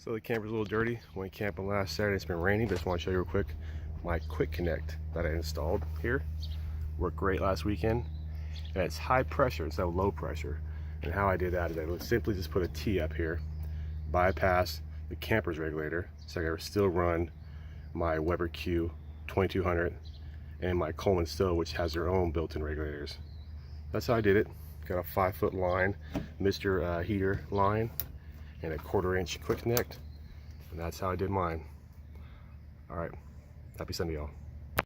So the camper's a little dirty. Went camping last Saturday. It's been raining, but just want to show you real quick my quick connect that I installed here. Worked great last weekend, and it's high pressure instead of low pressure. And how I did that is I would simply just put a T up here, bypass the camper's regulator, so I can still run my Weber Q 2200 and my Coleman stove, which has their own built-in regulators. That's how I did it. Got a 5-foot line, Mr. Heater line, and a 1/4 inch quick connect, and that's how I did mine. All right, happy Sunday, y'all.